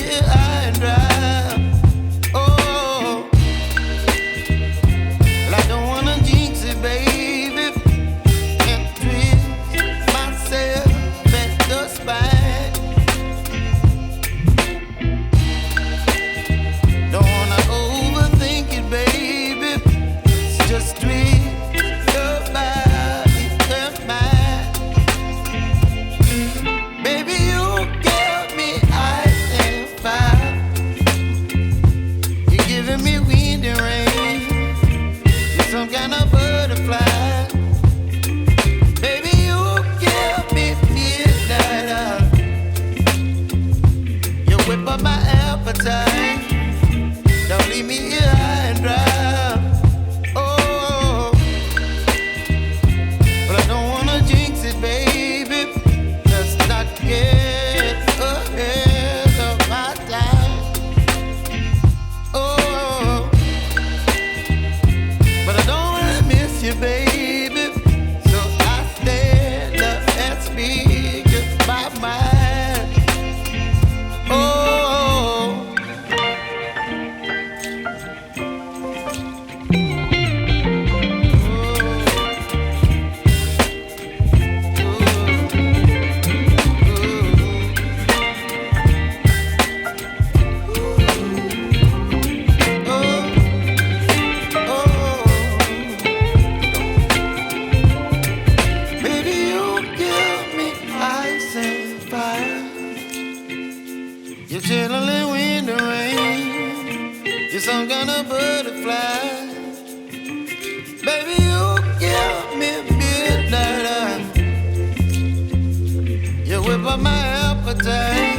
here high and dry. Oh, well, I don't wanna jinx it, baby, and twist myself at the spine. Don't wanna overthink it, baby. It's just twist your body and mine. Baby, you give me ice and fire. You're giving me wind and rain. You're some kind of butterfly. Baby, you give me midnight. You whip up my appetite. Don't leave me here high and dry. Oh, but I don't wanna jinx it, baby. Let's not get ahead of my time. Oh, but I don't wanna miss you, baby. So I stand up and speak my mind. Oh. Baby, you give me ice and fire. You're chilling wind and rain. You're some kind of butterfly. Baby, you give me midnight. You whip up my appetite.